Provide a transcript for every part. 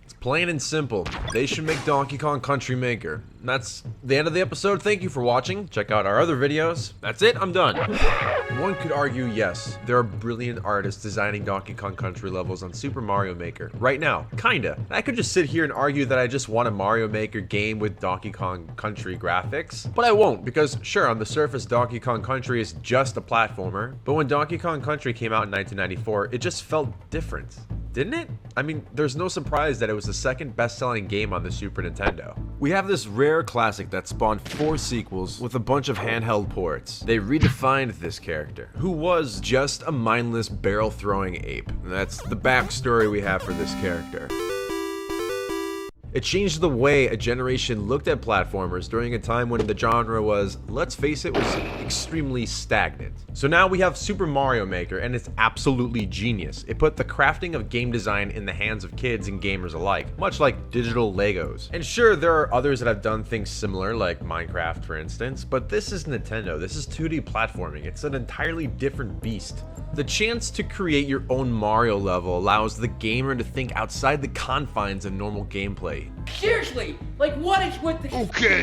It's plain and simple. They should make Donkey Kong Country Maker. That's the end of the episode. Thank you for watching. Check out our other videos. That's it, I'm done. One could argue, yes, there are brilliant artists designing Donkey Kong Country levels on Super Mario Maker right now, kinda. I could just sit here and argue that I just want a Mario Maker game with Donkey Kong Country graphics, but I won't, because sure, on the surface Donkey Kong Country is just a platformer, but when Donkey Kong Country came out in 1994, it just felt different. Didn't it? I mean, there's no surprise that it was the second best-selling game on the Super Nintendo. We have this rare classic that spawned 4 sequels with a bunch of handheld ports. They redefined this character, who was just a mindless barrel-throwing ape. And that's the backstory we have for this character. It changed the way a generation looked at platformers during a time when the genre was, let's face it, was extremely stagnant. So now we have Super Mario Maker, and it's absolutely genius. It put the crafting of game design in the hands of kids and gamers alike, much like digital Legos. And sure, there are others that have done things similar, like Minecraft for instance, but this is Nintendo. This is 2D platforming. It's an entirely different beast. The chance to create your own Mario level allows the gamer to think outside the confines of normal gameplay. Seriously, like what is with the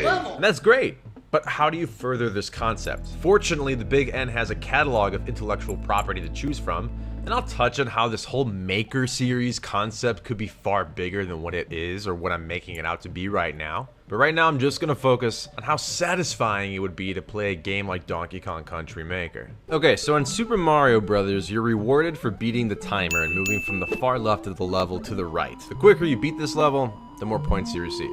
level? And that's great. But how do you further this concept? Fortunately, the Big N has a catalog of intellectual property to choose from, and I'll touch on how this whole Maker series concept could be far bigger than what it is or what I'm making it out to be right now. But right now I'm just gonna focus on how satisfying it would be to play a game like Donkey Kong Country Maker. Okay, so in Super Mario Bros., you're rewarded for beating the timer and moving from the far left of the level to the right. The quicker you beat this level, the more points you receive.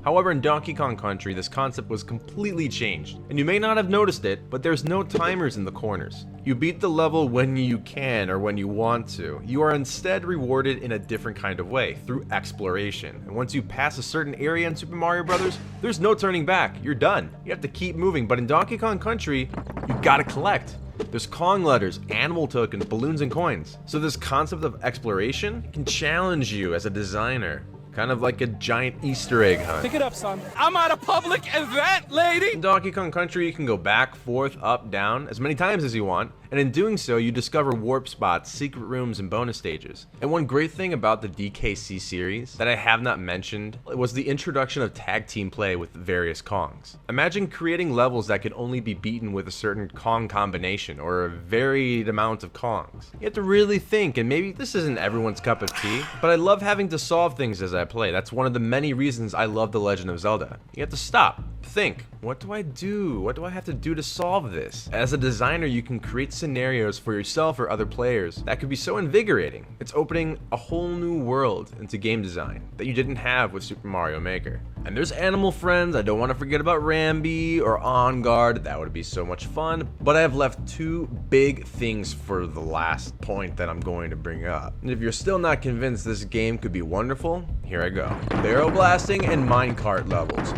However, in Donkey Kong Country, this concept was completely changed, and you may not have noticed it, but there's no timers in the corners. You beat the level when you can or when you want to. You are instead rewarded in a different kind of way, through exploration. And once you pass a certain area in Super Mario Bros., there's no turning back. You're done. You have to keep moving, but in Donkey Kong Country, you gotta collect. There's Kong letters, animal tokens, balloons, and coins. So this concept of exploration can challenge you as a designer. Kind of like a giant Easter egg hunt. Pick it up, son. I'm at a public event, lady! In Donkey Kong Country, you can go back, forth, up, down, as many times as you want, and in doing so, you discover warp spots, secret rooms, and bonus stages. And one great thing about the DKC series that I have not mentioned was the introduction of tag team play with various Kongs. Imagine creating levels that could only be beaten with a certain Kong combination, or a varied amount of Kongs. You have to really think, and maybe this isn't everyone's cup of tea, but I love having to solve things as I play. That's one of the many reasons I love The Legend of Zelda. You have to stop, think, what do I do? What do I have to do to solve this? As a designer, you can create scenarios for yourself or other players that could be so invigorating. It's opening a whole new world into game design that you didn't have with Super Mario Maker. And there's animal friends. I don't want to forget about Rambi or On Guard. That would be so much fun. But I have left 2 big things for the last point that I'm going to bring up. And if you're still not convinced this game could be wonderful, here I go. Barrel blasting and minecart levels.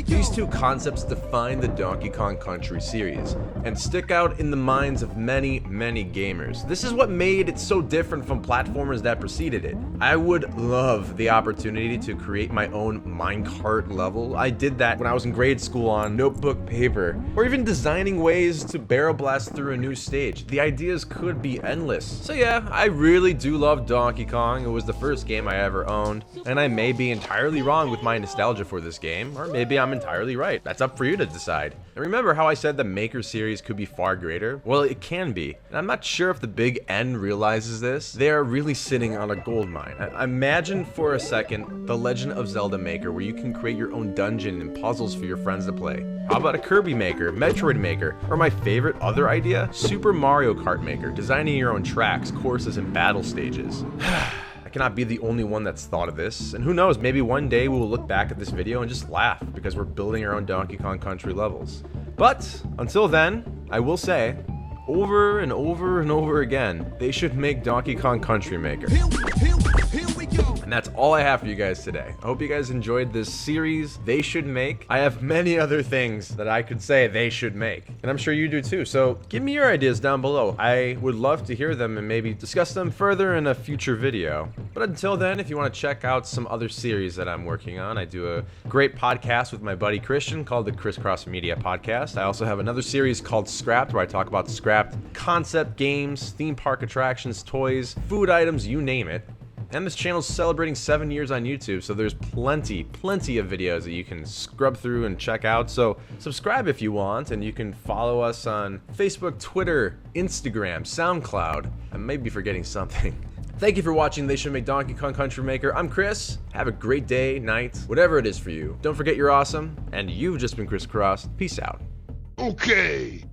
These 2 concepts define the Donkey Kong Country series and stick out in the minds of many, many gamers. This is what made it so different from platformers that preceded it. I would love the opportunity to create my own minecart level. I did that when I was in grade school on notebook paper, or even designing ways to barrel blast through a new stage. The ideas could be endless. So yeah, I really do love Donkey Kong. It was the first game I ever owned, and I may be entirely wrong with my nostalgia for this game, or maybe I'm entirely right. That's up for you to decide. And remember how I said the Maker series could be far greater? Well, it can be. And I'm not sure if the Big N realizes this. They are really sitting on a gold mine. Imagine for a second The Legend of Zelda Maker, where you can create your own dungeon and puzzles for your friends to play. How about a Kirby Maker, Metroid Maker, or my favorite other idea, Super Mario Kart Maker, designing your own tracks, courses, and battle stages. I cannot be the only one that's thought of this, and who knows, maybe one day we will look back at this video and just laugh because we're building our own Donkey Kong Country levels. But until then, I will say, over and over and over again, they should make Donkey Kong Country Maker. And that's all I have for you guys today. I hope you guys enjoyed this series, They Should Make. I have many other things that I could say they should make, and I'm sure you do too. So give me your ideas down below. I would love to hear them and maybe discuss them further in a future video. But until then, if you want to check out some other series that I'm working on, I do a great podcast with my buddy Christian called the ChrisCrossing Media Podcast. I also have another series called Scrapped, where I talk about scrapped concept games, theme park attractions, toys, food items, you name it. And this channel's celebrating 7 years on YouTube, so there's plenty of videos that you can scrub through and check out. So subscribe if you want, and you can follow us on Facebook, Twitter, Instagram, SoundCloud. I may be forgetting something. Thank you for watching They Should Make Donkey Kong Country Maker. I'm Chris. Have a great day, night, whatever it is for you. Don't forget you're awesome, and you've just been crisscrossed. Peace out. Okay.